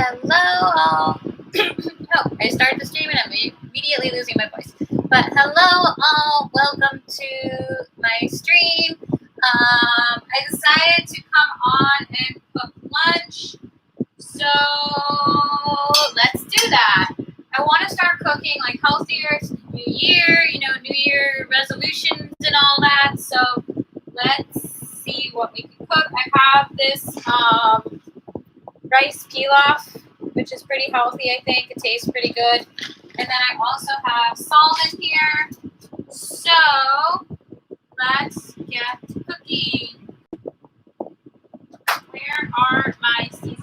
Hello all. Oh, I started the stream and I'm immediately losing my voice. But hello all, welcome to my stream. I decided to come on and cook lunch. So let's do that. I want to start cooking like healthier. It's New Year, New Year resolutions and all that. So let's see what we can cook. I have this rice pilaf, which is pretty healthy, I think. It tastes pretty good. And then I also have salmon here. So let's get cooking. Where are my seasonings?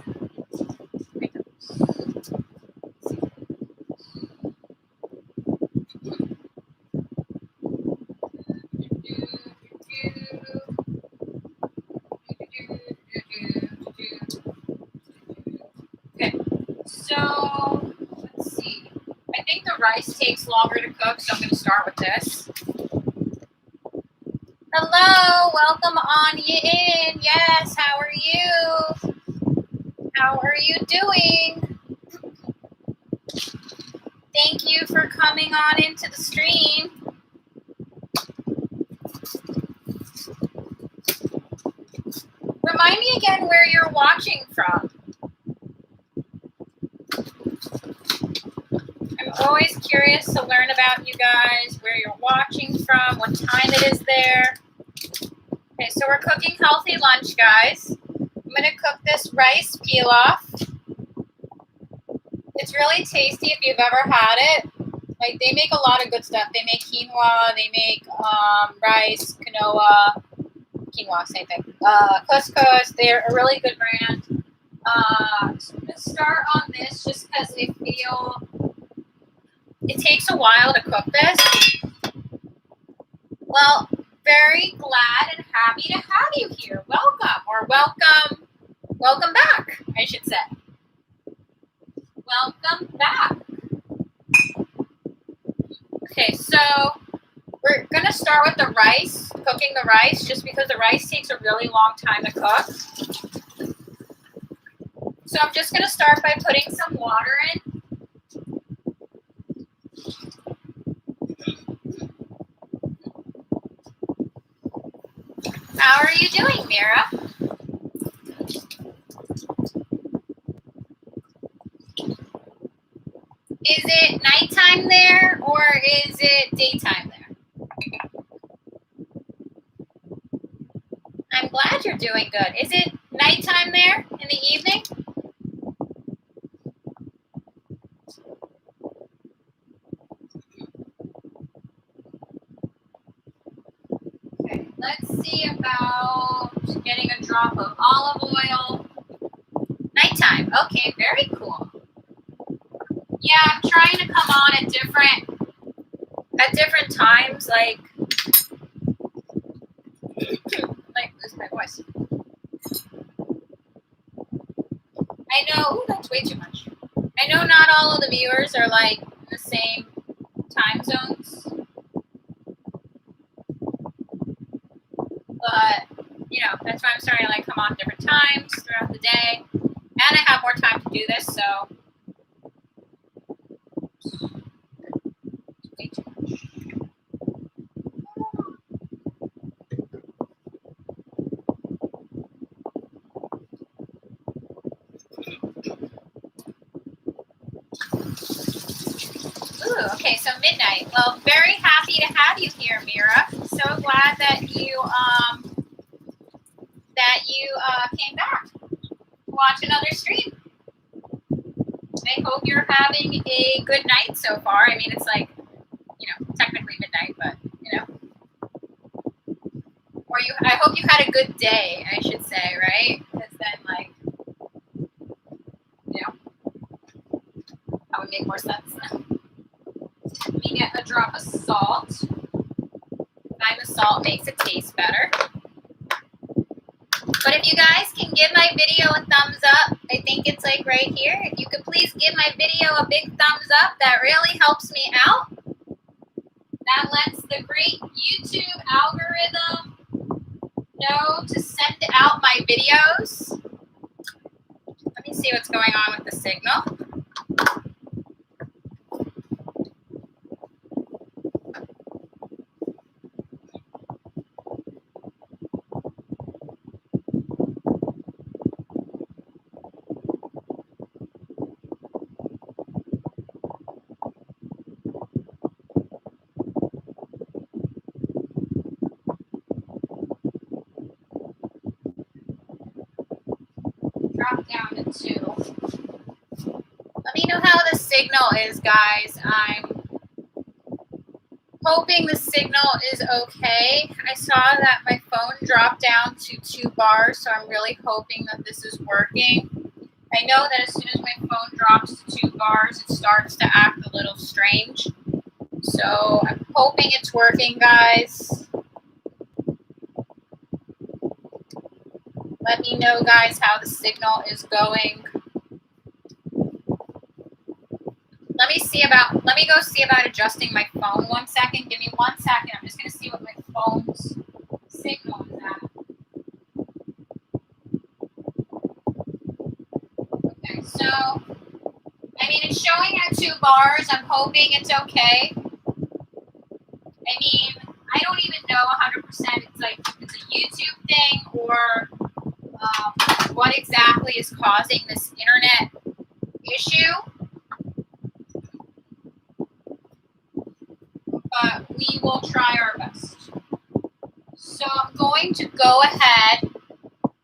Okay, so let's see. I think the rice takes longer to cook, so I'm going to start with this. Hello, welcome on in. Yes, how are you? How are you doing? Thank you for coming on into the stream. Remind me again where you're watching from. I'm always curious to learn about you guys, where you're watching from, what time it is there. Okay, so we're cooking healthy lunch, guys. I'm going to cook this rice pilaf. It's really tasty if you've ever had it. Like, they make a lot of good stuff. They make quinoa, they make rice, quinoa, quinoa, same thing. Couscous, they're a really good brand. So I'm going to start on this just because I feel it takes a while to cook this. Well, very glad and happy to have you here. Welcome, or welcome back, I should say. Welcome back. Okay, so we're going to start with the rice, cooking the rice, just because the rice takes a really long time to cook. So I'm just going to start by putting some water in. How are you doing, Mira? Is it nighttime there or is it daytime there? I'm glad you're doing good. Is it nighttime there in the evening? Okay, let's see about getting a drop of olive oil. Nighttime. Okay, very cool. Yeah, I'm trying to come on at different times, like lose my voice. I know, ooh, that's way too much. I know not all of the viewers are like in the same time zones, but that's why I'm starting to like come on different times throughout the day, and I have more time to do this, so way too much. Ooh, okay, so midnight. Well, very happy to have you here, Mira. So glad that you came back to watch another stream. I hope you're having a good night so far. I mean, it's like, technically midnight, but or I hope you had a good day, I should say, right? Because then, like, that would make more sense. Let me get a drop of salt. Find the salt makes it taste better. But if you guys can give my video a thumbs up, I think it's like right here. If you could please give my video a big thumbs up, that really helps me out. That lets the great YouTube algorithm know to send out my videos. Let me see what's going on with the signal. Drop down to 2. Let me know how the signal is, guys. I'm hoping the signal is okay. I saw that my phone dropped down to 2 bars, so I'm really hoping that this is working. I know that as soon as my phone drops to 2 bars, it starts to act a little strange. So I'm hoping it's working, guys. Let me know, guys, how the signal is going. Let me go see about adjusting my phone 1 second. Give me 1 second. I'm just going to see what my phone's signal is at. Okay, so, I mean, it's showing at 2 bars. I'm hoping it's okay. I mean, I don't even know 100% it's like if it's a YouTube thing or what exactly is causing this internet issue. But we will try our best. So I'm going to go ahead.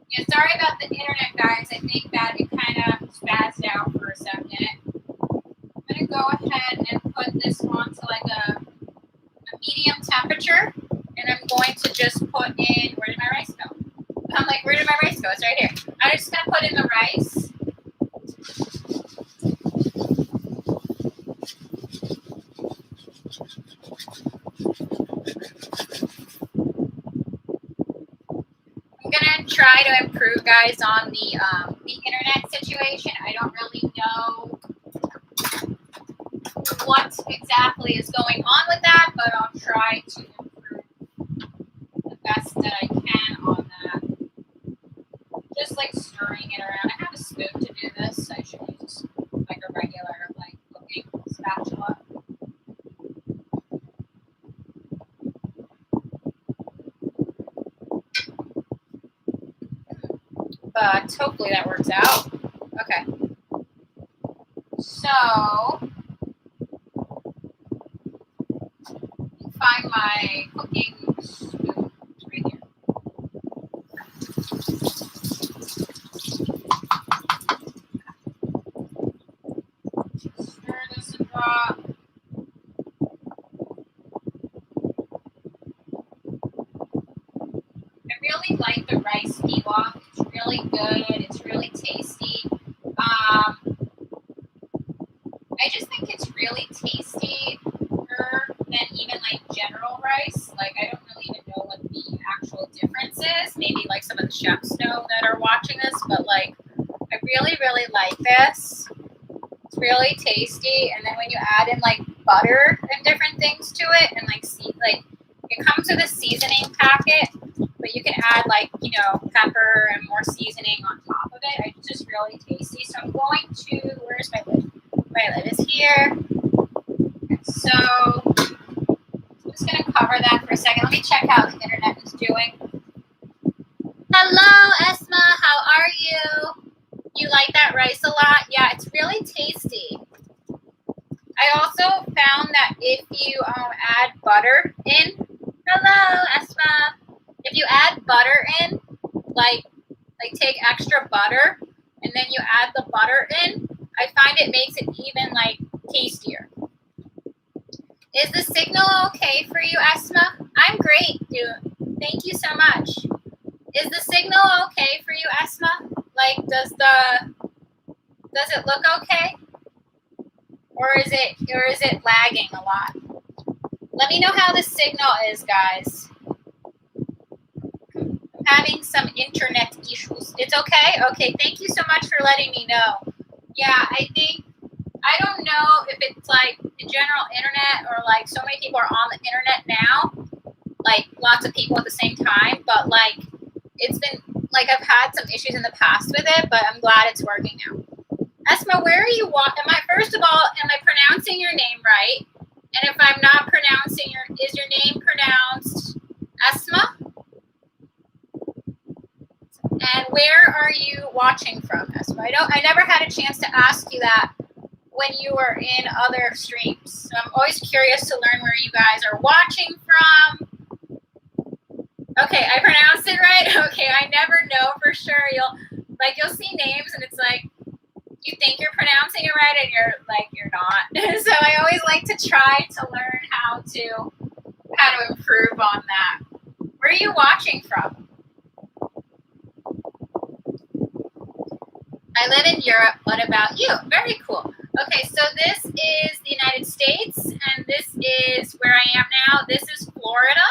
Yeah, sorry about the internet, guys. I think that it kind of spazzed out for a second. I'm going to go ahead and put this onto like a medium temperature. And I'm going to just put in, where did my rice go? I'm like, where did my rice go? It's right here. I'm just going to put in the rice. I'm going to try to improve, guys, on the internet situation. I don't really know what exactly is going on with that, but I'll try to improve the best that I can on that. Just like stirring it around. I have a spoon to do this. I should use like a regular like cooking spatula. But hopefully that works out. Okay. So, find my cooking spoon. It's right here. Stir this a drop. I really like the rice pilaf. It's really good. It's really tasty. I just think it's really tastier than even like general rice. Like I don't really even know what the actual difference is. Maybe like some of the chefs know that are watching this, but like I really, really like this. It's really tasty. And then when you add in like butter and different things to it, and like it comes with a seasoning packet, but you can add like, you know, pepper and more seasoning on top of it. It's just really tasty. So I'm going to, where's my lid? My lid is here. So I'm just going to cover that for a second. Let me check how the internet is doing. Hello, Esma. How are you? You like that rice a lot? Yeah, it's really tasty. I also found that if you add butter in, hello, Esma. If you add butter in, like take extra butter, and then you add the butter in, I find it makes it even like tastier. Is the signal okay for you, Esma? I'm great, dude. Thank you so much. Is the signal okay for you, Esma? Like, does it look okay? Or is it lagging a lot? Let me know how the signal is, guys. I'm having some internet issues. It's okay? Okay, thank you so much for letting me know. Yeah, I don't know if it's like the general internet or like so many people are on the internet now, like lots of people at the same time, but like it's been like I've had some issues in the past with it, but I'm glad it's working now. Esma, where are you? First of all, am I pronouncing your name right? And if I'm not pronouncing is your name pronounced Esma? And where are you watching from, Esma? I never had a chance to ask you that when you were in other streams. So I'm always curious to learn where you guys are watching from. Okay, I pronounced it right? Okay, I never know for sure. You'll see names and it's like, you think you're pronouncing it right and you're not. So I always like to try to learn how to improve on that. Where are you watching from? I live in Europe. What about you? Very cool. Okay, so this is the United States, and this is where I am now. This is Florida,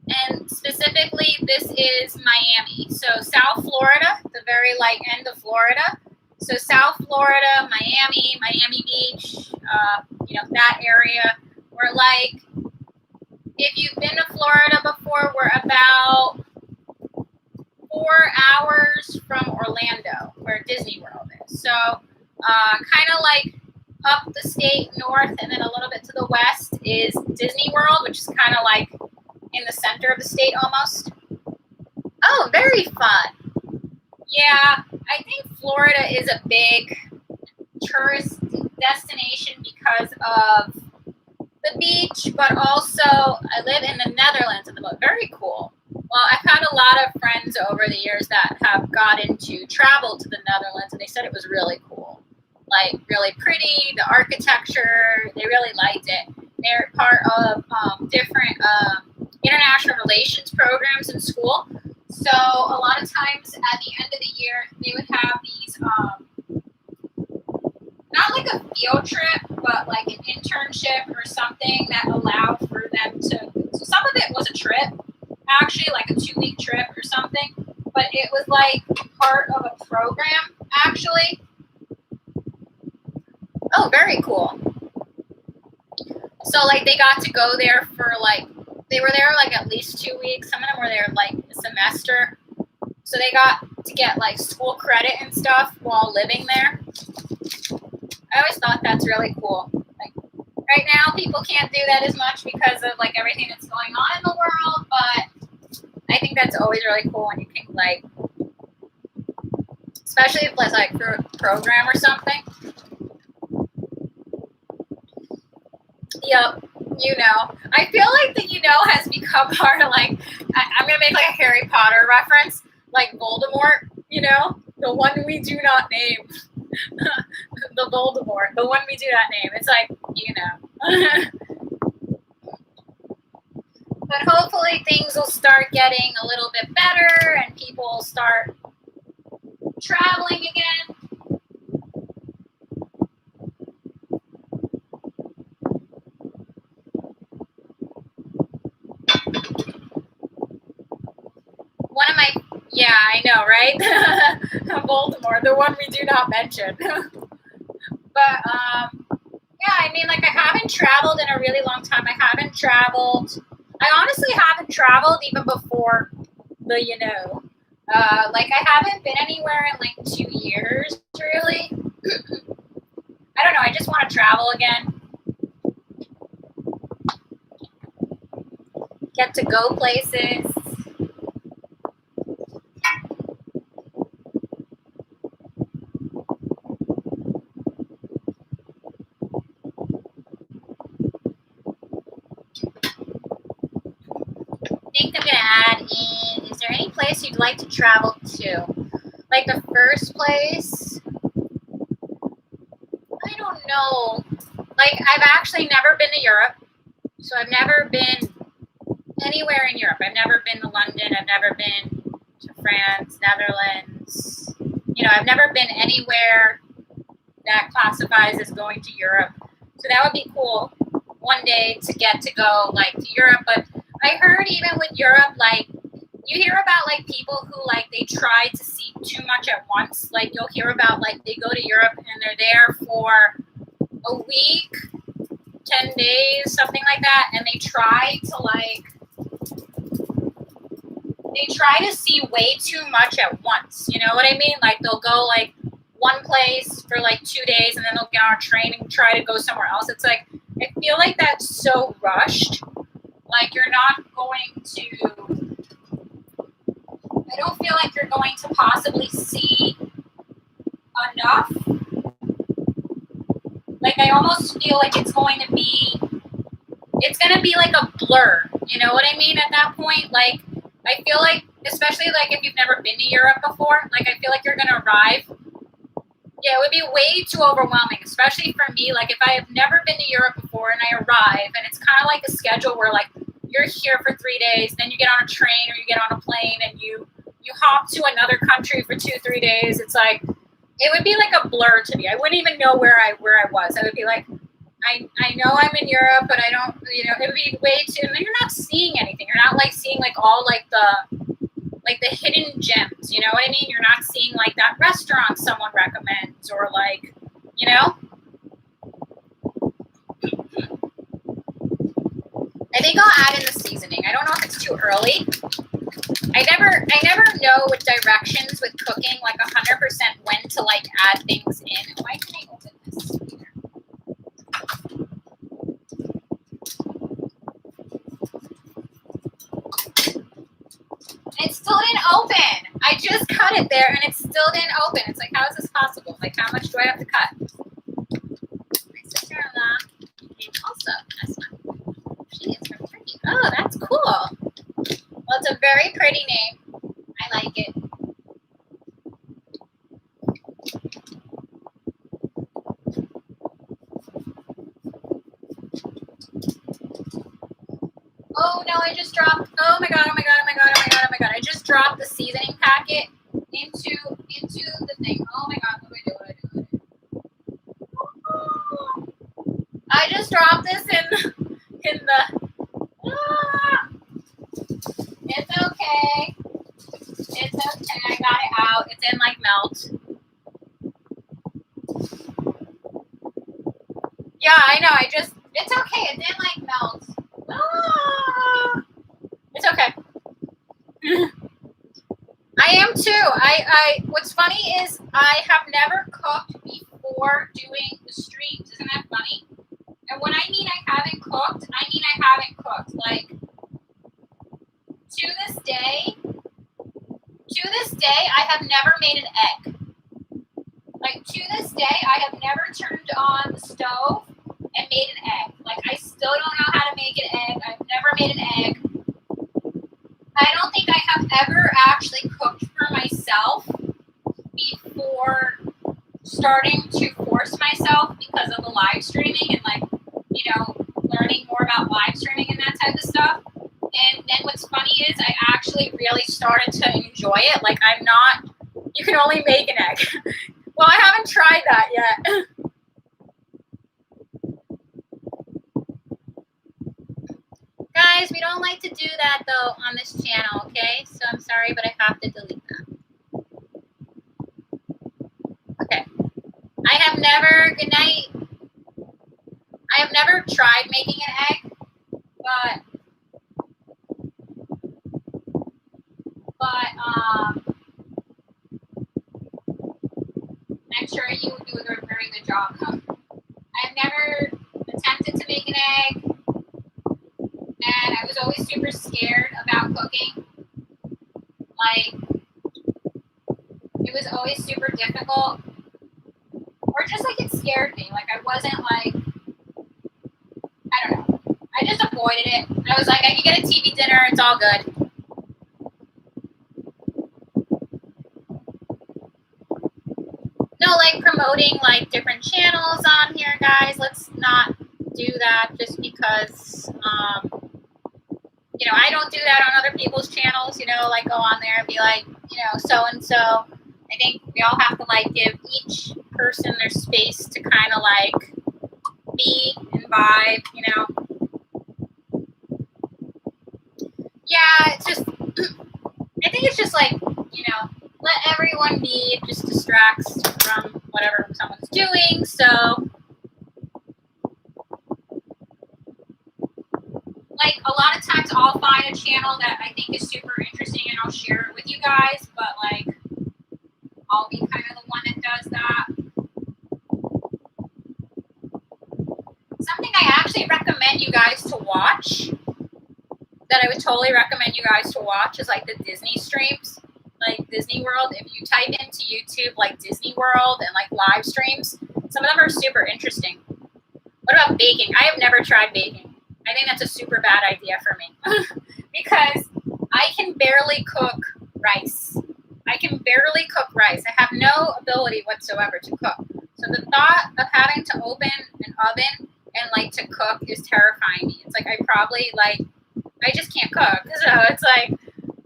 and specifically, this is Miami. So South Florida, the very end of Florida. So South Florida, Miami Beach, that area. We're if you've been to Florida before, we're about 4 hours from Orlando, where Disney World is. So kind of up the state north and then a little bit to the west is Disney World, which is kind of in the center of the state almost. Oh, very fun. Yeah, I think Florida is a big tourist destination because of the beach, but also I live in the Netherlands at the moment. Very cool. Well, I've had a lot of friends over the years that have gotten to travel to the Netherlands, and they said it was really cool. Really pretty, the architecture, they really liked it. They're part of different international relations programs in school. So a lot of times at the end of the year, they would have these, not a field trip, but an internship or something that allowed for them to, so some of it was a trip, actually a 2-week trip or something, but it was part of a program, actually. Oh, very cool. So they got to go there for they were there at least 2 weeks. Some of them were there a semester. So they got to get school credit and stuff while living there. I always thought that's really cool. Right now people can't do that as much because of everything that's going on in the world, but I think that's always really cool when you can especially if it's for a program or something. Yep, I feel the has become part of I'm gonna make a Harry Potter reference, Voldemort, the one we do not name. The Voldemort, the one we do not name. It's But hopefully things will start getting a little bit better and people will start traveling again. Yeah, I know, right? Voldemort, the one we do not mention. But, yeah, I haven't traveled in a really long time. I haven't traveled. I honestly haven't traveled even before the, I haven't been anywhere in 2 years, really. I don't know. I just want to travel again. Get to go places. I think I'm going to add in, is there any place you'd like to travel to? The first place? I don't know. I've actually never been to Europe. So I've never been anywhere in Europe. I've never been to London. I've never been to France, Netherlands. I've never been anywhere that classifies as going to Europe. So that would be cool one day to get to go to Europe. But I heard even with Europe, you hear about people who they try to see too much at once. You'll hear about they go to Europe and they're there for a week, 10 days, something like that, and they try to see way too much at once. You know what I mean? They'll go one place for like 2 days and then they'll get on a train and try to go somewhere else. It's like, I feel like that's so rushed. Like you're not going to, I don't feel like you're going to possibly see enough. Like I almost feel like it's going to be like a blur. You know what I mean? At that point, like I feel like, especially like if you've never been to Europe before, like I feel like you're gonna arrive. Yeah, it would be way too overwhelming, especially for me. Like if I have never been to Europe before and I arrive and it's kind of like a schedule where like you're here for 3 days, then you get on a train or you get on a plane and you hop to another country for 2-3 days. It's like, it would be like a blur to me. I wouldn't even know where I was. I would be like, I know I'm in Europe, but I don't, you know, it would be way too, and you're not seeing anything. You're not like seeing like all like the hidden gems, you know what I mean? You're not seeing like that restaurant someone recommends or like, you know? I think I'll add in the seasoning. I don't know if it's too early. I never know with directions with cooking, like 100% when to like add things in. Why can I open this here? It still didn't open. I just cut it there and it still didn't open. It's like, how is this possible? Like, how much do I have to cut? My sister-in-law came also. That's not. She is from Turkey. Oh, that's cool. Well, it's a very pretty name. I like it. Oh no, I just dropped, oh my god, I just dropped the seasoning packet into the thing. Oh my god, what do I just dropped this in the, it's okay. It's okay, I got it out. It's in like melt. Yeah, I know, it's okay, it didn't like melt. It's okay. I am too. I what's funny is I have never cooked before doing the streams. Isn't that funny? And when I mean I haven't cooked, I mean I haven't cooked. Like to this day, I have never made an egg. Like to this day, I have never turned on the stove and made an egg. Like I still don't know how to make an egg. I've never made an egg. I don't think I have ever actually cooked for myself before starting to force myself because of the live streaming and like, you know, learning more about live streaming and that type of stuff. And then what's funny is I actually really started to enjoy it. Like I'm not, you can only make an egg. Well, I haven't tried that yet. Guys, we don't like to do that though on this channel, okay? So I'm sorry, but I have to delete that. Okay. I have never, good night. I have never tried making an egg, but I'm sure you would do a very good job. I've never attempted to make an egg. And I was always super scared about cooking. Like, it was always super difficult. Or just like it scared me. Like I wasn't like, I don't know. I just avoided it. I was like, I can get a TV dinner, it's all good. No, like promoting like different channels on here, guys. Let's not do that just because, you know, I don't do that on other people's channels, you know, like go on there and be like, you know, so-and-so. I think we all have to like give each person their space to kind of like be and vibe, you know. Yeah, it's just, I think it's just like, you know, let everyone be. It just distracts from whatever someone's doing, so. Like, a lot of times I'll find a channel that I think is super interesting and I'll share it with you guys, but, like, I'll be kind of the one that does that. would totally recommend you guys to watch is like the Disney streams, like Disney World. If you type into YouTube like Disney World and like live streams, some of them are super interesting. What about baking? I have never tried baking. I think that's a super bad idea for me because I can barely cook rice. I can barely cook rice. I have no ability whatsoever to cook. So the thought of having to open an oven and like to cook is terrifying me. It's like I just can't cook. So it's like,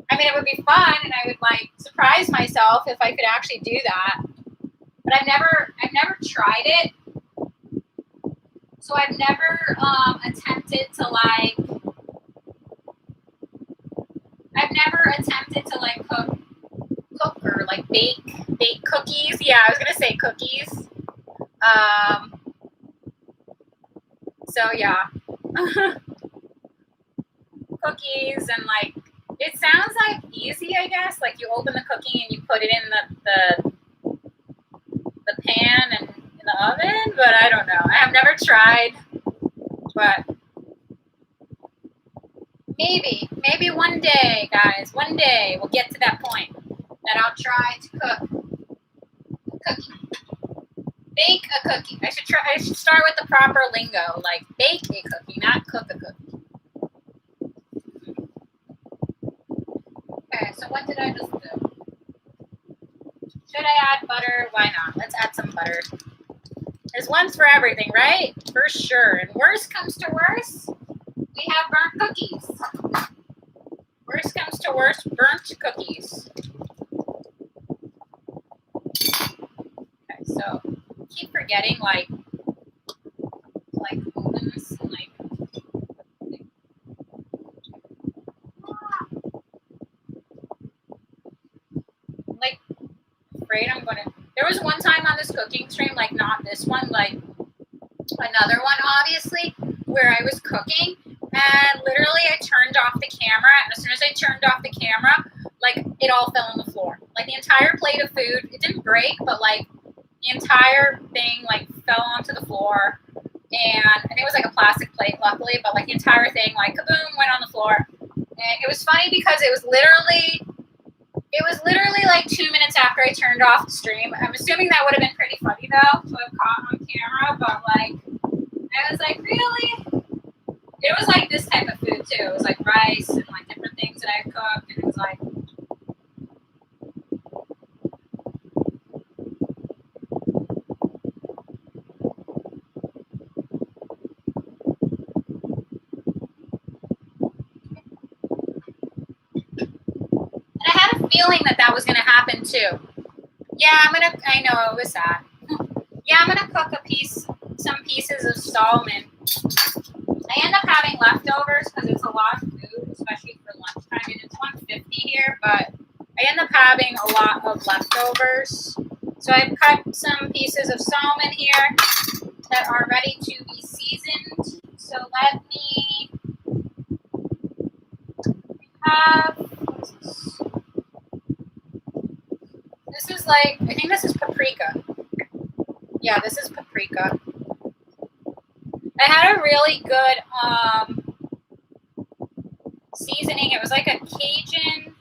I mean, it would be fun and I would like surprise myself if I could actually do that. But I've never tried it. So I've never attempted to cook or like bake cookies. Yeah, I was gonna say cookies. So yeah. Cookies and like it sounds like easy, I guess. Like you open the cookie and you put it in the pan and in the oven, but I don't know. I have never tried, but maybe one day, guys, one day we'll get to that point that I'll try to cook a cookie. Bake a cookie. I should start with the proper lingo, like bake a cookie, not cook a cookie. Okay, so what did I just do? Should I add butter? Why not? Let's add some butter. There's one for everything, right? For sure. And worst comes to worst, we have burnt cookies. Worst comes to worst, burnt cookies. Okay, so keep forgetting like ovens and like afraid I'm gonna. There was one time on this cooking stream, like not this one, like another one, obviously, where I was cooking and literally I turned off the camera, and as soon as I turned off the camera, like it all fell on the floor. Like the entire plate of food, it didn't break, but like the entire thing like fell onto the floor. And I think it was like a plastic plate, luckily, but like the entire thing, like kaboom, went on the floor. And it was funny because it was literally like 2 minutes after I turned off the stream. I'm assuming that would have been pretty funny though to have caught on camera, but like I was like, really? It was like this type of food too. It was like rice and like different things that I cooked, and it was like I had a feeling that was going to happen too. Yeah, I know, it was sad. Yeah, I'm going to cook some pieces of salmon. I end up having leftovers because it's a lot of food, especially for lunchtime. I mean, it's 150 here, but I end up having a lot of leftovers. So I've cut some pieces of salmon here that are ready to be seasoned. So let me have, what is this? This is like, I think this is paprika. Yeah, this is paprika. I had a really good seasoning. It was like a Cajun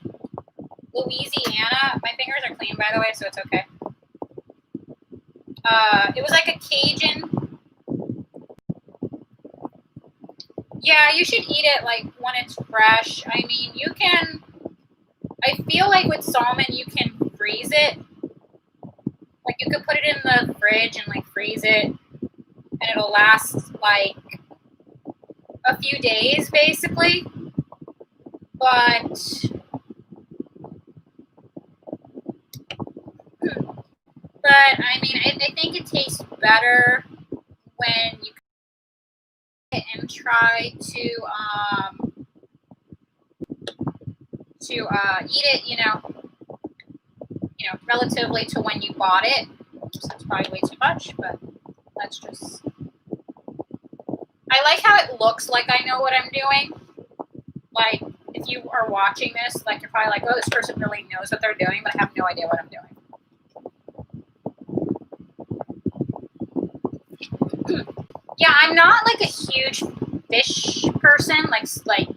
Louisiana. My fingers are clean, by the way, so it's okay. It was like a Cajun. Yeah, you should eat it like when it's fresh. I mean, you can, I feel like with salmon, you can freeze it. Like you could put it in the fridge and like freeze it, and it'll last like a few days basically. But I mean, I think it tastes better when you and try to eat it, you know, relatively to when you bought it. So that's probably way too much, but let's just. I like how it looks like I know what I'm doing. Like if you are watching this, like you're probably like, oh, this person really knows what they're doing, but I have no idea what I'm doing. Yeah, I'm not like a huge fish person, like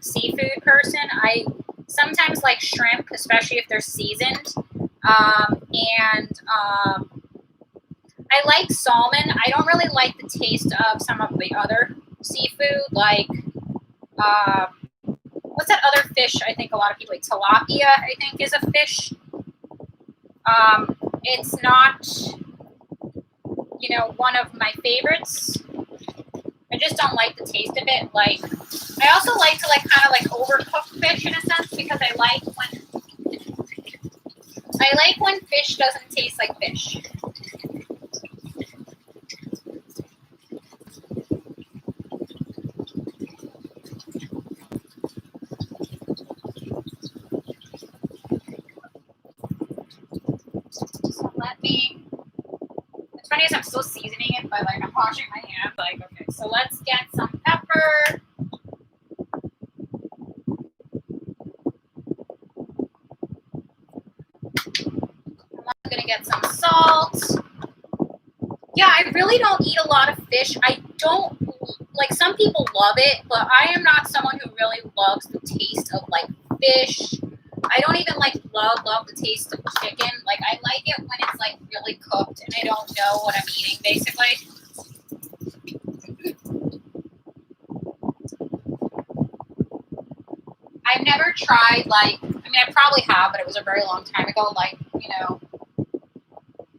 seafood person. I sometimes like shrimp, especially if they're seasoned. I like salmon. I don't really like the taste of some of the other seafood, like what's that other fish? I think a lot of people like tilapia. I think is a fish. It's not, you know, one of my favorites. I just don't like the taste of it. Like, I also like to like kind of like overcook fish in a sense because I like when fish doesn't taste like fish. So let me. It's funny as I'm still seasoning it, but like I'm washing my hands. Like, okay, so let's get some pepper. I'm gonna get some salt. Yeah, I really don't eat a lot of fish. I don't, like, some people love it, but I am not someone who really loves the taste of like fish. I don't even like love the taste of chicken. Like, I like it when it's like really cooked and I don't know what I'm eating, basically. I've never tried, like, I mean, I probably have, but it was a very long time ago, like, you know,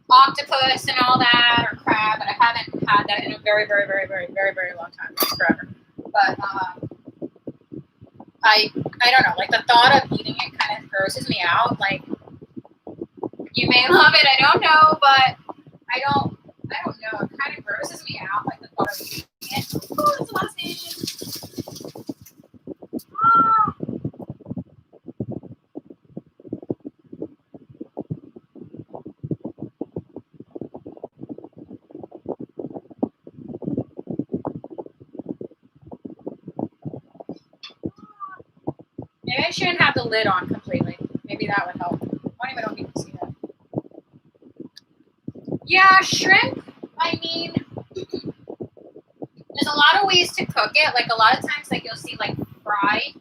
octopus and all that, or crab, but I haven't had that in a very, very, very, very, very, very long time, like forever. But I don't know, like the thought of eating it kind of grosses me out. Like, you may love it, I don't know, but I don't know, it kind of grosses me out, like the thought of eating it. Oh, there's a lot of sand. Oh. Maybe I shouldn't have the lid on completely. Maybe that would help. I don't even see that. Yeah, shrimp, I mean, there's a lot of ways to cook it. Like, a lot of times, like, you'll see, like, fried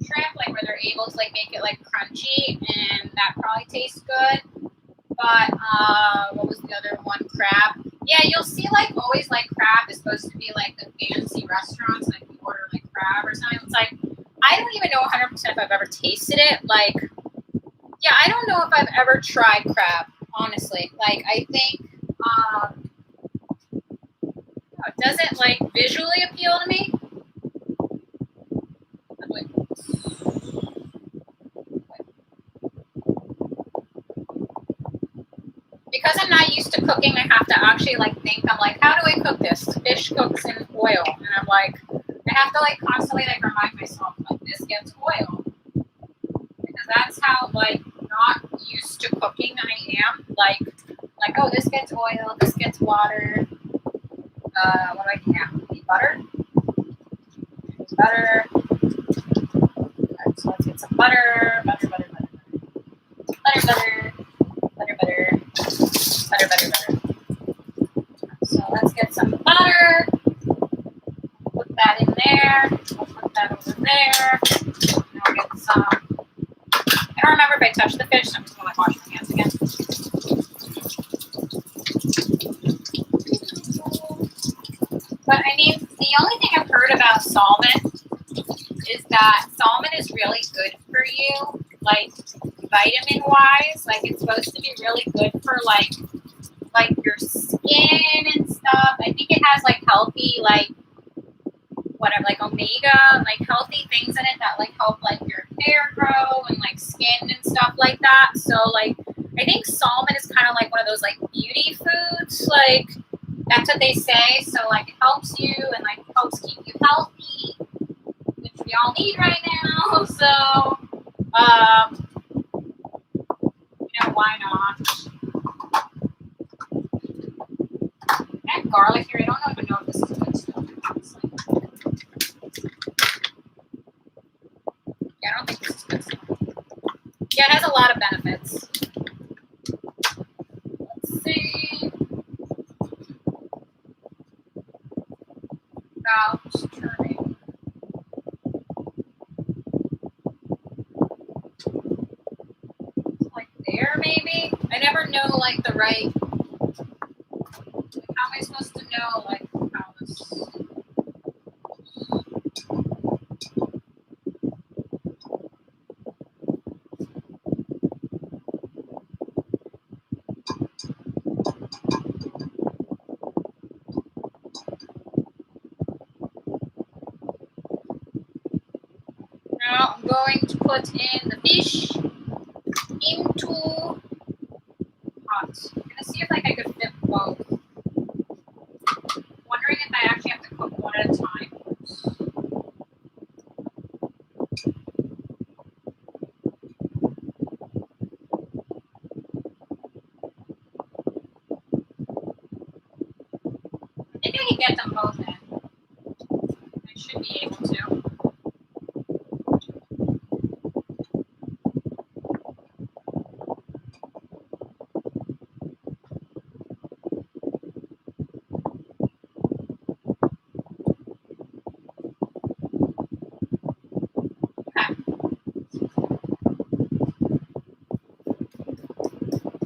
shrimp, like, where they're able to, like, make it, like, crunchy, and that probably tastes good. But, what was the other one? Crab. Yeah, you'll see, like, always, like, crab is supposed to be, like, the fancy restaurants, like, you order, like, crab or something. It's like, I don't even know 100% if I've ever tasted it. Like, yeah, I don't know if I've ever tried crab, honestly. Like, I think, it doesn't, like, visually appeal to me. Because I'm not used to cooking, I have to actually, like, think, I'm like, how do I cook this? Fish cooks in oil. And I'm like, I have to, like, constantly, like, remind myself, like, this gets oil. Because that's how, like, not used to cooking I am. Like, oh, this gets oil, this gets water. What do I need now? Need butter? Butter. Alright, so let's get some butter. Butter. So let's get some butter. Put that in there. We'll put that over there. And I'll get some. I don't remember if I touched the fish, so I'm just gonna, like, wash my hands again. But I mean, the only thing I've heard about salmon is that salmon is really good for you, like, vitamin-wise. Like, it's supposed to be really good for, like your skin and stuff. I think it has, like, healthy, like, whatever, like, omega, like, healthy things in it that, like, help, like, your hair grow and, like, skin and stuff like that. So, like, I think salmon is kind of like one of those, like, beauty foods. Like, that's what they say. So, like, it helps you and, like, helps keep you healthy, which we all need right now. So, you know, why not? I have garlic here. I don't even know if this is good stuff, honestly. Yeah, I don't think this is good stuff. Yeah, it has a lot of benefits. Let's see. About turning Like there, maybe? I never know, like, the right... Like, how am I supposed to know, like, how this... Now I'm going to put in the fish into pot. I'm gonna see if like I could fit both. Wondering if I actually have to cook one at a time. I think I can get them both in. I should be able to.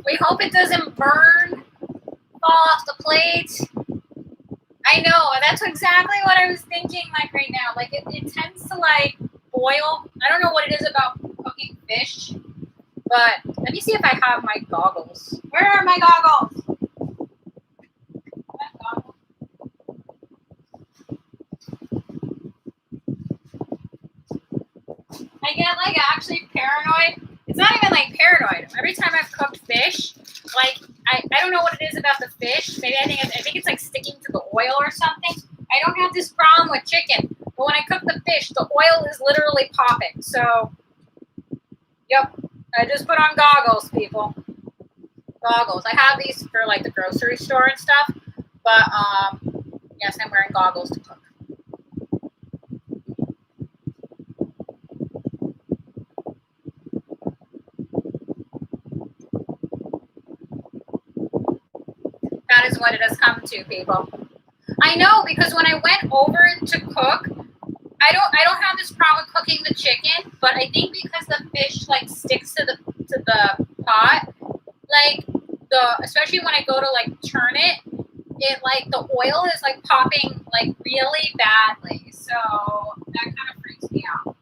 We hope it doesn't burn, fall off the plate. I know, that's exactly what I was thinking like right now. Like it tends to like boil. I don't know what it is about cooking fish, but let me see if I have my goggles. Where are my goggles? I get like actually paranoid. It's not even like paranoid. Every time I've cooked fish, like I don't know what it is about the fish. Maybe I think it's like sticking to the oil or something. I don't have this problem with chicken, but when I cook the fish, the oil is literally popping. So, yep, I just put on goggles, people. Goggles. I have these for like the grocery store and stuff, but yes, I'm wearing goggles to cook. That is what it has come to, people. I know, because when I went over to cook, I don't have this problem with cooking the chicken, but I think because the fish like sticks to the pot, like especially when I go to like turn it, it like the oil is like popping like really badly. So that kind of freaks me out.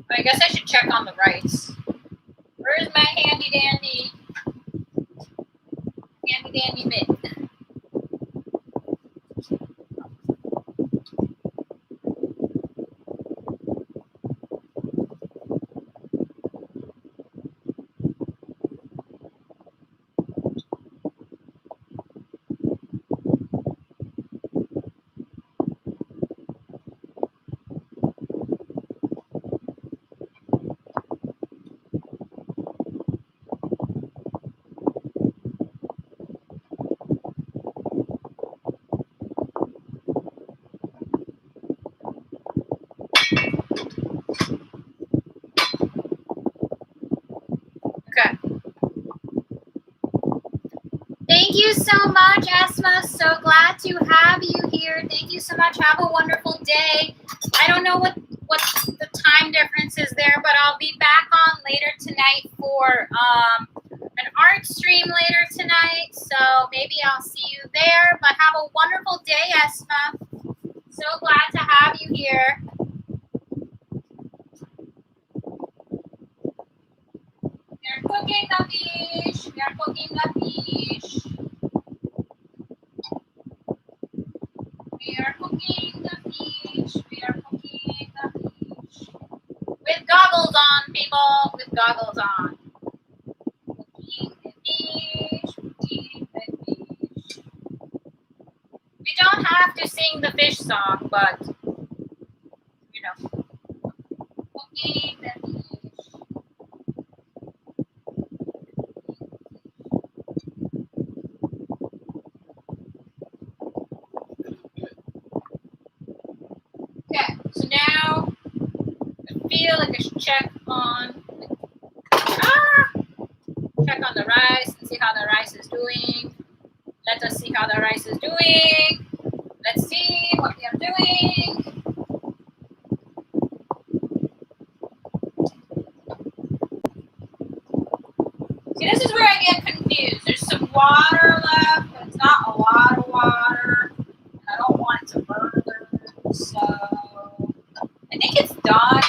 I guess I should check on the rice. Where's my handy dandy mitt? Okay. Thank you so much, Esma. So glad to have you here. Thank you so much. Have a wonderful day. I don't know what the time difference is there, but I'll be back on later tonight for an art stream later tonight. So maybe I'll see you there. But have a wonderful day, Esma. So glad to have you here. We're cooking the fish. We are cooking the fish. We are cooking the fish. We are cooking the fish. With goggles on, people. With goggles on. Cooking the fish. Cooking the fish. We don't have to sing the fish song, but you know, cooking the fish. how the rice is doing. Let's see what they are doing. See, this is where I get confused. There's some water left, but it's not a lot of water. I don't want it to burn, so I think it's done.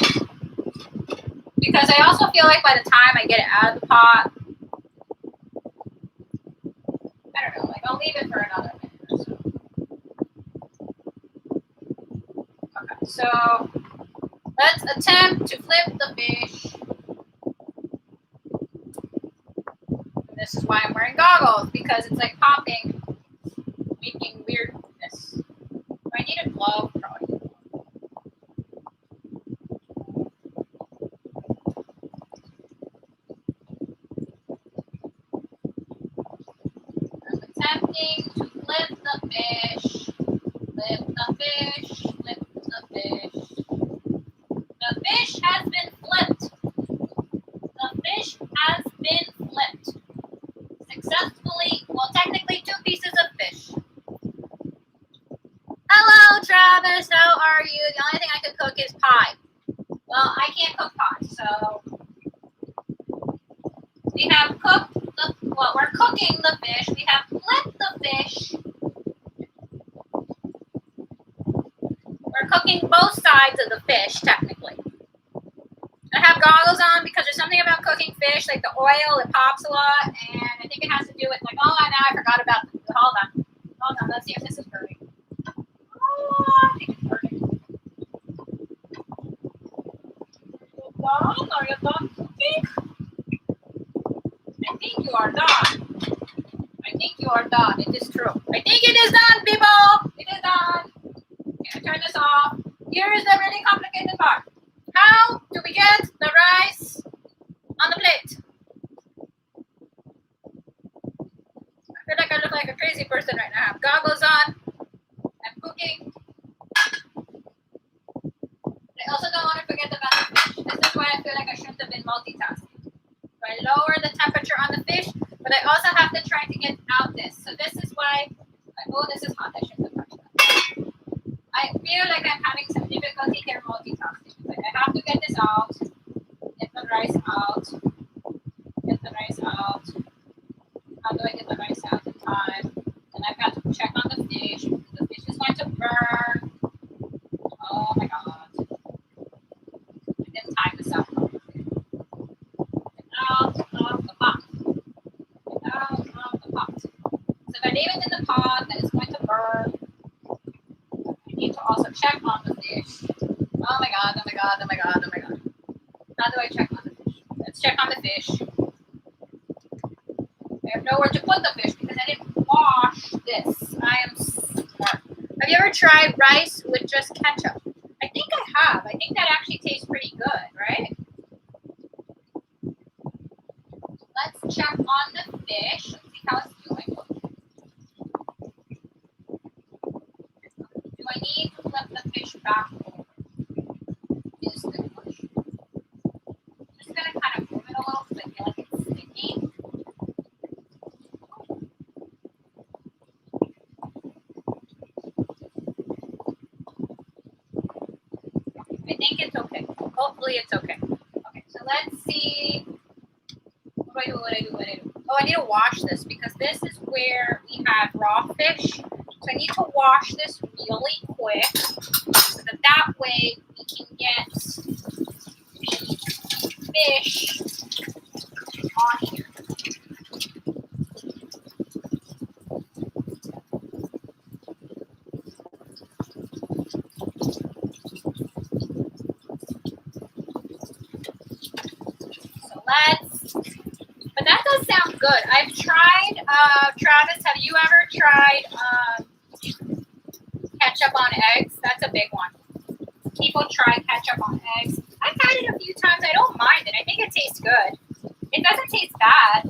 Because I also feel like by the time I get it out of the pot, I don't know, like I'll leave it for another minute or so. Okay, so let's attempt to flip the fish. And this is why I'm wearing goggles, because it's like popping, making weirdness. Do I need a glove? Probably. I'm attempting to flip the fish. Flip the fish. Flip the fish. The fish has been flipped. The fish has been flipped. Successfully, well, technically 2 pieces of fish. Hello, Travis. How are you? The only thing I can cook is pie. Well, I can't cook pie, so we have cooked the, well, we're cooking the fish. We have flipped the fish. We're cooking both sides of the fish, technically. I have goggles on because there's something about cooking fish, like the oil, it pops a lot, and I think it has to do with, like, oh, now I forgot about, hold on, let's see if this is burning. Oh, I think it's burning. Are you done cooking? I think you are done. I think you are done. It is true. I think it is done, people. It is done. Okay, turn this off. Here is the really complicated part. How do we get the rice on the plate? I feel like I look like a crazy person right now. I have goggles on. I'm cooking. I also don't want to forget about the fish. This is why I feel like I shouldn't have been multitasking. So I lower the temperature on the fish, but I also have to try to get out this. So this is why, oh, this is hot. I shouldn't have touched that. I feel like I'm having some difficulty here multitasking. Like I have to get this out, get the rice out, get the rice out. How do I get the rice out in time? And I've got to check on the fish. The fish is going to burn. Oh my god. I didn't time this out properly. Get out of the pot. Get out of the pot. So if I leave it in the pot, then it's going to burn. I need to also check on the fish. Oh my god, oh my god, oh my god, oh my god. How do I check on the fish? Let's check on the fish. I have nowhere to put the fish because I didn't wash this. I am smart. Have you ever tried rice with just ketchup? I think I have. I think that actually tastes pretty good, right? Let's check on the fish. Let's see how it's doing. Do I need to flip the fish back over? Is the question. I'm just going to kind of move it a little because I feel like it's sticky. I think it's okay. Hopefully it's okay. Okay, so let's see. What do I do? Oh, I need to wash this because this is where we have raw fish. So I need to wash this really quick so that way we can get the fish on here. So but that does sound good. I've tried, Travis, have you ever tried ketchup on eggs? That's a big one. People try ketchup on eggs. I've had it a few times. I don't mind it. I think it tastes good. It doesn't taste bad.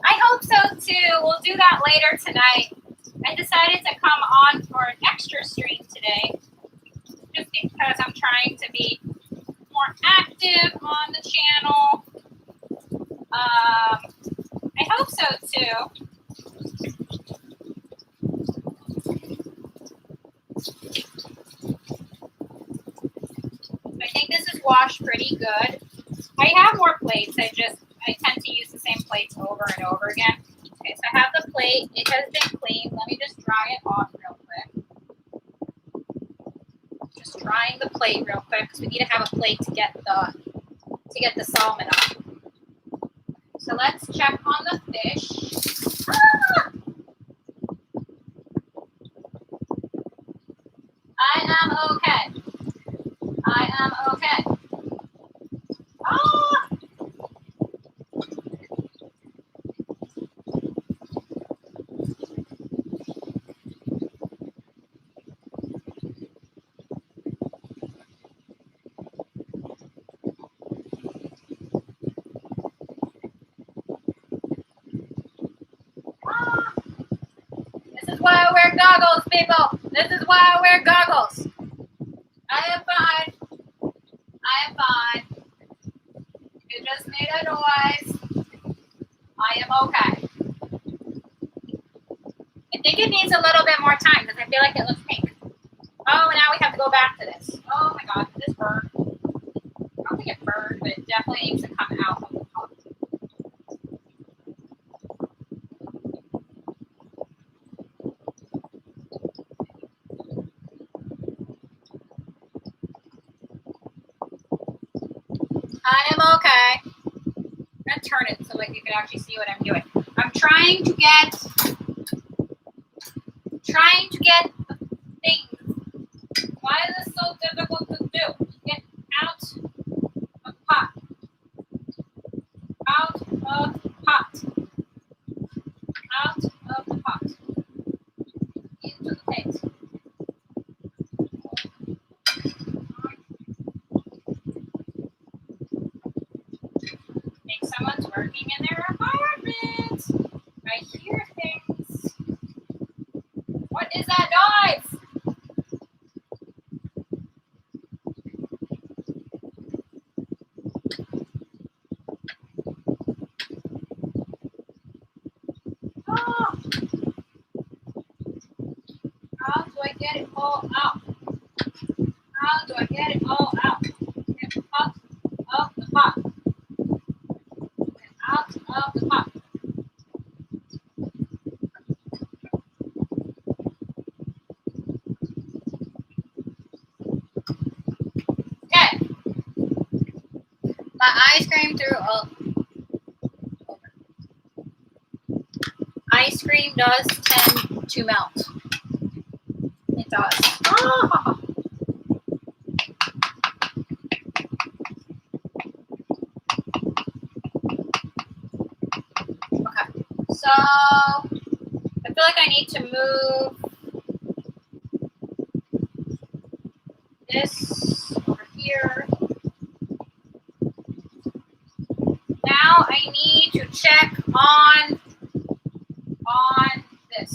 I hope so too. We'll do that later tonight. I decided to come on for an extra stream today just because I'm trying to be more active active on the channel. I hope so too. I think this is washed pretty good. I have more plates. I tend to use the same plates over and over again. Okay, so I have the plate. It has been cleaned. Let me just dry it off real quick. Just drying the plate real quick because we need to have a plate to get the salmon off. So let's check on the fish. Ah! I am okay. I am okay. Ah! This is why I wear goggles, people. This is why I wear goggles. I am fine. I am fine. It just made a noise. I am okay. I think it needs a little bit more time because I feel like it looks pink. Oh, now we have to go back to this. Oh my god, did this burn? I don't think it burned, but it definitely needs to come out of the pot. I am okay. I'm gonna turn it so like you can actually see what I'm doing. I'm trying to get the things. Why is this so difficult to do? Get out of the pot. Out of the pot. Out of the pot. Into the plate. I think someone's working in their apartment. I hear things. What is that noise? Oh. How do I get it all out? How do I get it all out? Get out of the pot. Get out of the pot. Okay. My ice cream ice cream does tend to melt. It does. Oh. Okay. So I feel like I need to move this over here. Now I need to check on this.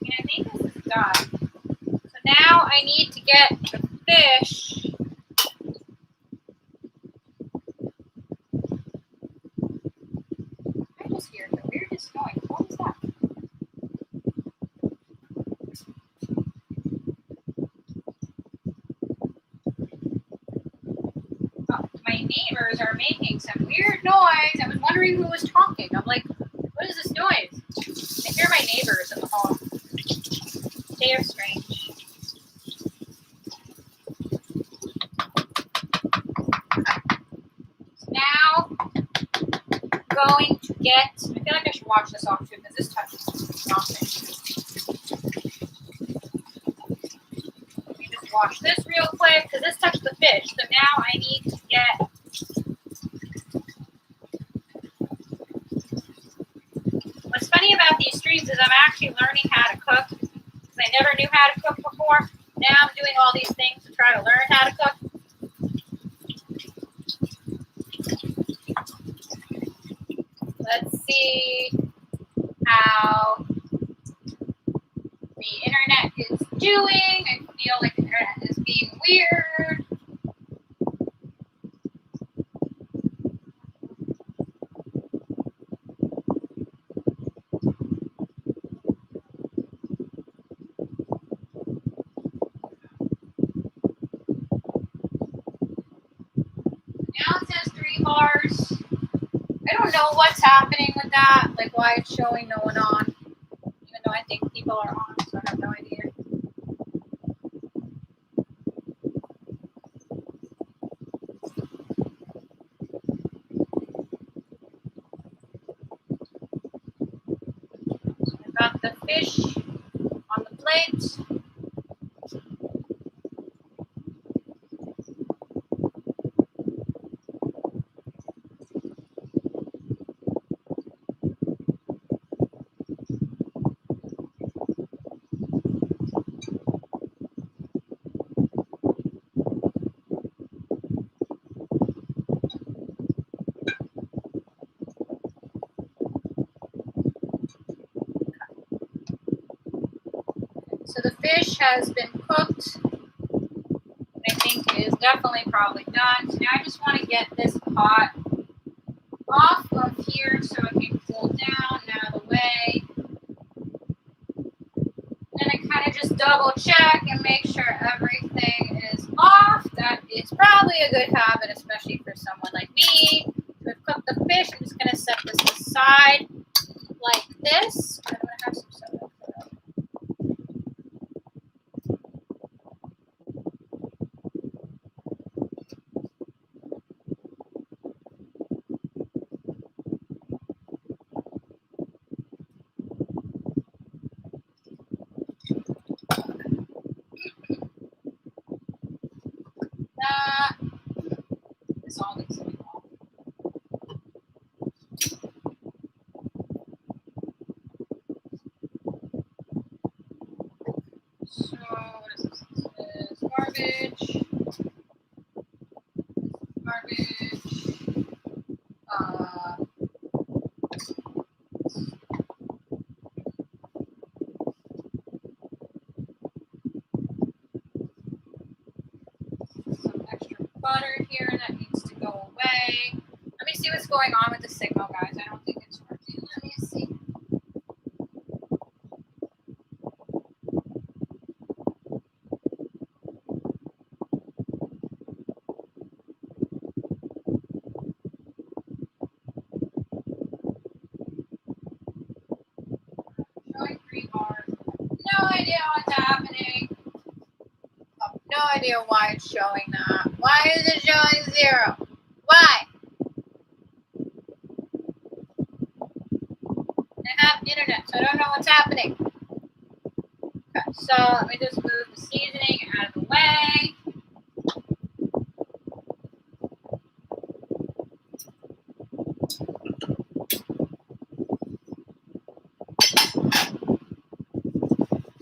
And I think this is done. So now I need to get the fish. I just hear the weirdest noise. What is that? Oh, my neighbors are making some weird noise. I was wondering who was talking. I'm like, what is this noise? I hear my neighbors in the hall. They are strange. Okay. So now, going to get. I feel like I should wash this off too because this touches nothing. Let me just wash this real quick because this touched the fish. So now I need to get. What's funny about these streams is I'm actually learning how to cook because I never knew how to cook before. Now I'm doing all these things to try to learn how to cook. Let's see how the internet is doing. I feel like the internet is being weird. Now it says 3 bars. I don't know what's happening with that, like why it's showing no one on, even though I think people are on, so I have no idea. So I got the fish on the plate. So the fish has been cooked, and I think is definitely probably done. So now I just want to get this pot off of here so it can cool down and out of the way. Then I kind of just double check and make sure everything is off. That is probably a good habit, especially for someone like me. So I've cooked the fish. I'm just going to set this aside like this. I'm going to have some soda. This all needs to be off. So what is this? This is garbage. Garbage. Some extra butter here that needs to go away. Let me see what's going on with the signal, guys. I don't think it's working. Let me see. Showing 3 bars. No idea what's happening. No idea why it's showing that. Why is it showing 0? Why? I have internet, so I don't know what's happening. Okay, so let me just move the seasoning out of the way.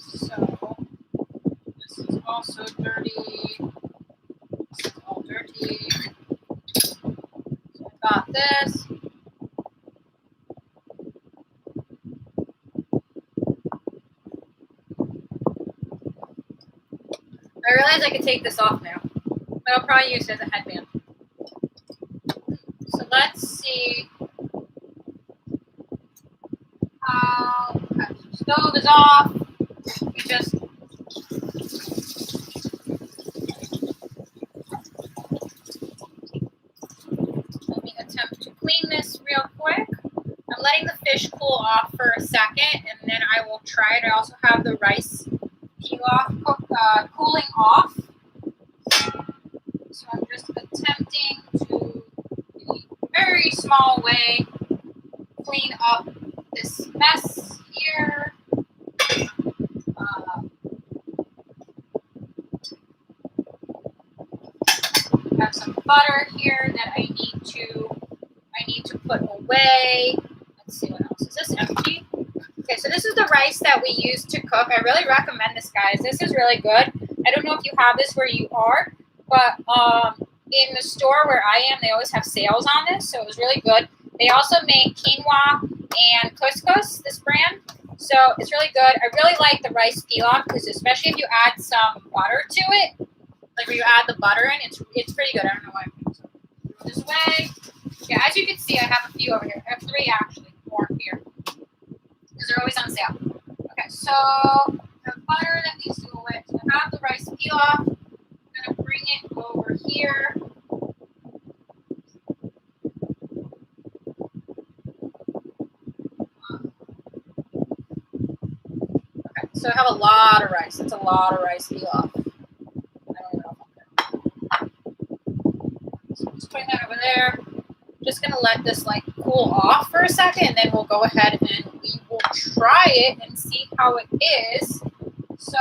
So this is also dirty. This is all dirty. So I got this. I realize I could take this off now, but I'll probably use it as a headband. So let's see how, okay, so stove is off. We just let me attempt to clean this real quick. I'm letting the fish cool off for a second, and then I will try it. I also have the rice peel off, cooling off. So I'm just attempting to, in a very small way, clean up this mess here. I have some butter here that I need to put away. Let's see what else. Is this empty? Okay, so this is the rice that we use to cook. I really recommend this, guys. This is really good. I don't know if you have this where you are, but in the store where I am, they always have sales on this, so it was really good. They also make quinoa and couscous, this brand, so it's really good. I really like the rice pilaf because especially if you add some butter to it, like where you add the butter in, it's pretty good. I don't know why I'm doing so. This way. Yeah, as you can see, I have a few over here. I have 3 actually, more here. Because they're always on sale. Okay, so the butter that needs to go with. So I have the rice pilaf. I'm going to bring it over here. Okay, so I have a lot of rice. That's a lot of rice pilaf. I don't even know if I'm good. So I'm just putting that over there. Just gonna let this like cool off for a second, and then we'll go ahead and we will try it and see how it is. So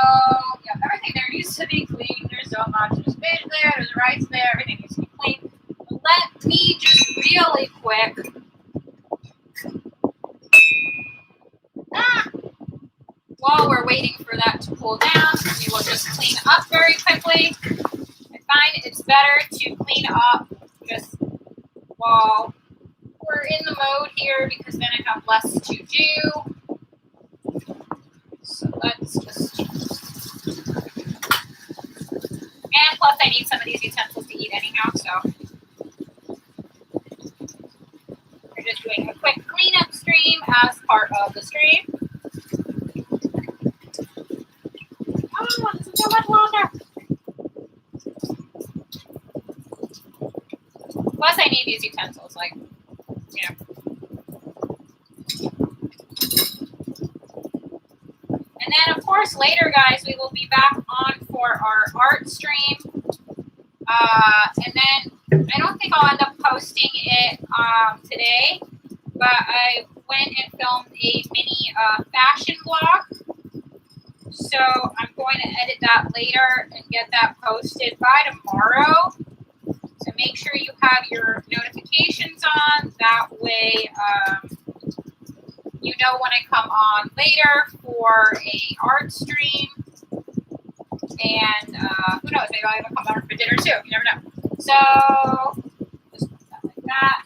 yeah, everything there needs to be clean. There's so much. There's fish there, there's rice there, everything needs to be clean. But let me just really quick. While we're waiting for that to cool down, we will just clean up very quickly. I find it's better to clean up just while we're in the mode here because then I have less to do. So let's just, and plus I need some of these utensils to eat anyhow, so we're just doing a quick cleanup stream as part of the stream. Oh, this is so much longer. Plus I need these utensils, like, you know. And then, of course, later, guys, we will be back on for our art stream. And then I don't think I'll end up posting it today, but I went and filmed a mini fashion vlog. So I'm going to edit that later and get that posted by tomorrow. So make sure you have your notifications on. That way you know when I come on later for a art stream. And who knows, maybe I'll even come on for dinner too. You never know. So just put that like that.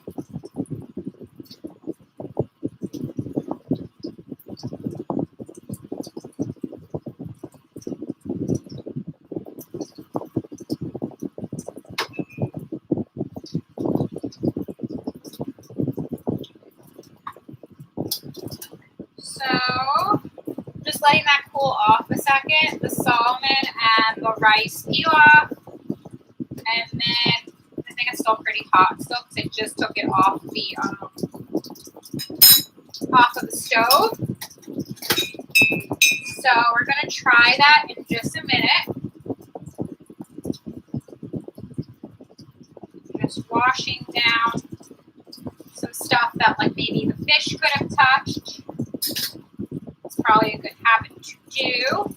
So just letting that cool off a second, the salmon and the rice pilaf. And then I think it's still pretty hot still because I just took it off of the stove. So we're going to try that in just a minute. Just washing down some stuff that like maybe the fish could have touched. It's probably a good habit to do.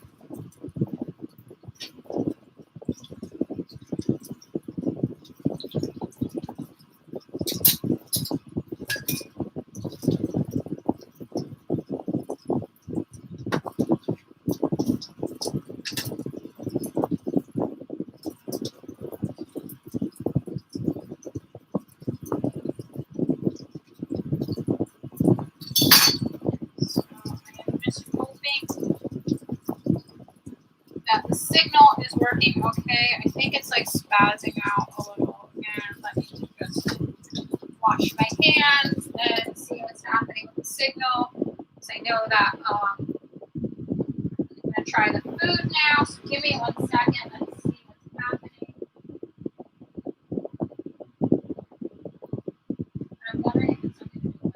That the signal is working okay. I think it's like spazzing out a little again. Let me just wash my hands and see what's happening with the signal. So I know that I'm going to try the food now. So give me 1 second. Let's see what's happening. I'm wondering if it's something to do with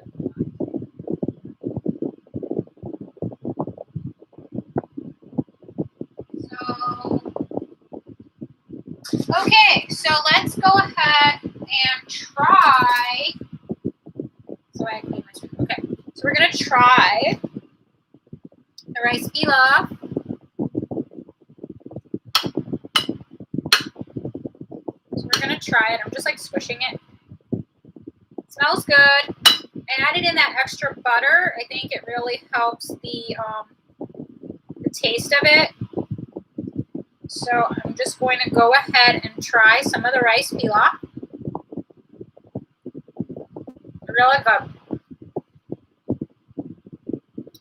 okay, so let's go ahead and try. So I clean my spoon. Okay, so we're gonna try the rice pilaf. So we're gonna try it. I'm just like squishing it. It smells good. I added in that extra butter. I think it really helps the taste of it. So I'm just going to go ahead and try some of the rice pilaf. Really good.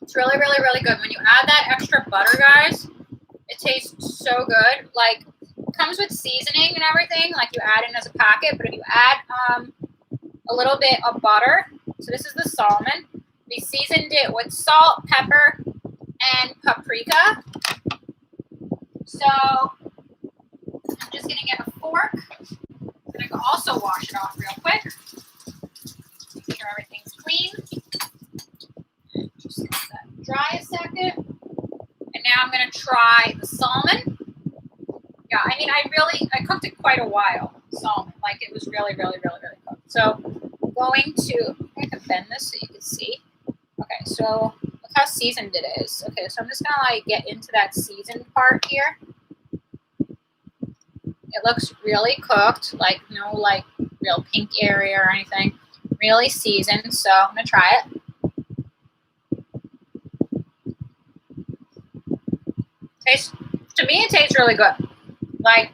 It's really, really, really good. When you add that extra butter, guys, it tastes so good. Like, it comes with seasoning and everything, like you add in as a packet, but if you add a little bit of butter, so this is the salmon. We seasoned it with salt, pepper, and paprika. So I'm just gonna get a fork. I'm gonna also wash it off real quick. Make sure everything's clean. Just let that dry a second. And now I'm gonna try the salmon. Yeah, I mean, I cooked it quite a while, salmon. Like, it was really, really, really, really cooked. So I'm going to bend this so you can see. Okay, so look how seasoned it is. Okay, so I'm just gonna like get into that seasoned part here. It looks really cooked, like no like real pink area or anything. Really seasoned, so I'm gonna try it. To me, it tastes really good. Like,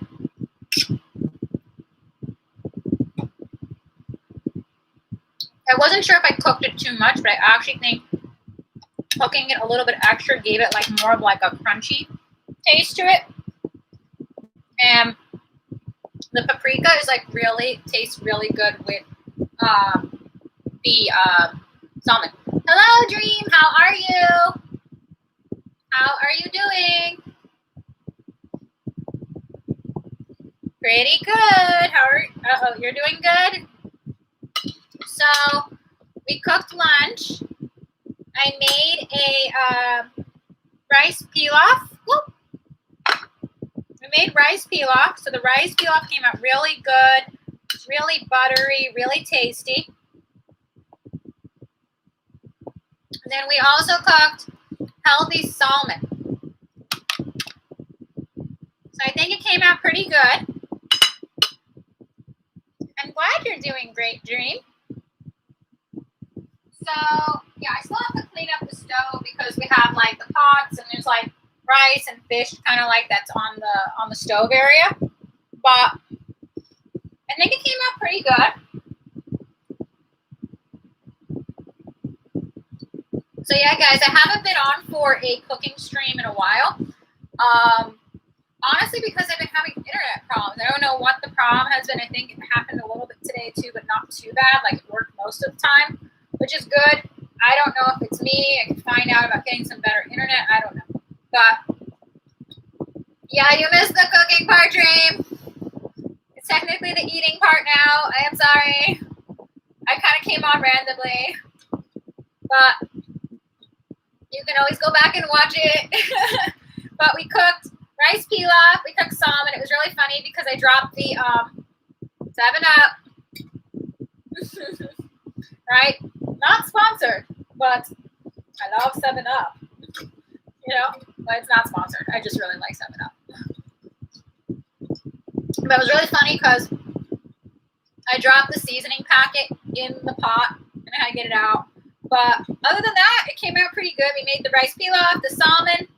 I wasn't sure if I cooked it too much, but I actually think cooking it a little bit extra gave it like more of like a crunchy taste to it. And the paprika is like really tastes really good with the salmon. Hello, Dream. How are you? How are you doing? Pretty good. How are? Uh-oh, you're doing good. So we cooked lunch. I made a rice pilaf. Whoop. We made rice pilaf. So the rice pilaf came out really good. It's really buttery, really tasty. And then we also cooked healthy salmon. So I think it came out pretty good. I'm glad you're doing great, Dream. So yeah, I still have to clean up the stove because we have like the pots and there's like rice and fish kind of like that's on the stove area. But I think it came out pretty good. So yeah, guys, I haven't been on for a cooking stream in a while. Honestly, because I've been having internet problems. I don't know what the problem has been. I think it happened a little bit today too, but not too bad. Like, it worked most of the time, which is good. I don't know if it's me. I can find out about getting some better internet. I don't know. But yeah, you missed the cooking part, Dream. It's technically the eating part now. I am sorry. I kind of came on randomly. But you can always go back and watch it. But we cooked rice pilaf, we cooked salmon. It was really funny because I dropped the 7-Up. Right? Not sponsored, but I love 7-Up. You know, but it's not sponsored. I just really like 7-Up. But it was really funny because I dropped the seasoning packet in the pot and I had to get it out. But other than that, it came out pretty good. We made the rice pilaf, the salmon.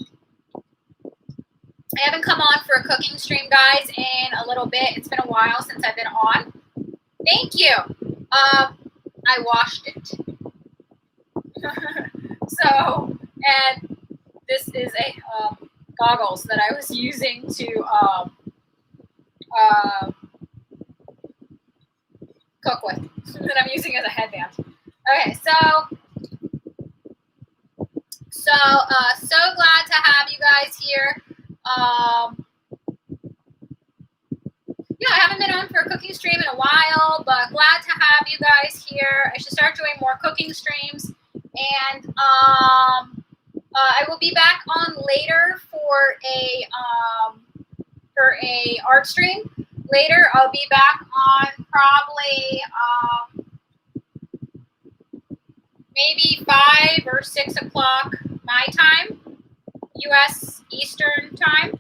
I haven't come on for a cooking stream, guys, in a little bit. It's been a while since I've been on. Thank you. I washed it. So, and this is a goggles that I was using to cook with, that I'm using as a headband. Okay, so glad to have you guys here. Yeah, I haven't been on for a cooking stream in a while, but glad to have you guys here. I should start doing more cooking streams, and I will be back on later for a art stream. Later, I'll be back on probably maybe 5 or 6 o'clock my time, U.S. Eastern time.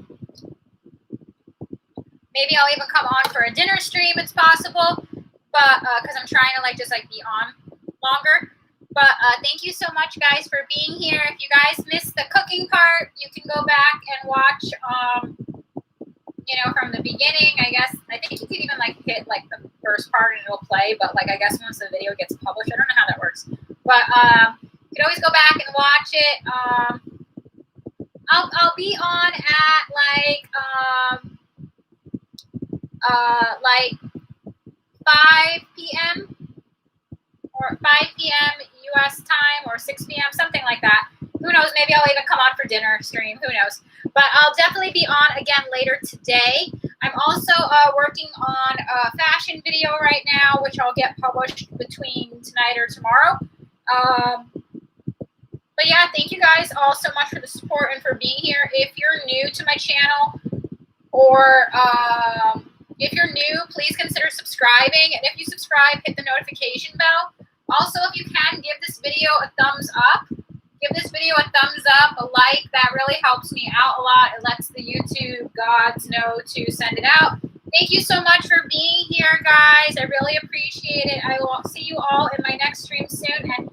Maybe I'll even come on for a dinner stream. It's possible, but because I'm trying to like just like be on longer. But thank you so much, guys, for being here. If you guys missed the cooking part, you can go back and watch you know, from the beginning, I guess. I think you could even like hit like the first part and it'll play, but like I guess once the video gets published, I don't know how that works. But you can always go back and watch it. I'll be on at like 5 p.m. or 5 p.m. U.S. time or 6 p.m. something like that. Who knows? Maybe I'll even come on for dinner stream. Who knows? But I'll definitely be on again later today. I'm also working on a fashion video right now, which I'll get published between tonight or tomorrow. But yeah, thank you guys all so much for the support and for being here. If you're new to my channel or if you're new, please consider subscribing. And if you subscribe, hit the notification bell. Also, if you can, give this video a thumbs up. Give this video a thumbs up, a like. That really helps me out a lot. It lets the YouTube gods know to send it out. Thank you so much for being here, guys. I really appreciate it. I will see you all in my next stream soon. And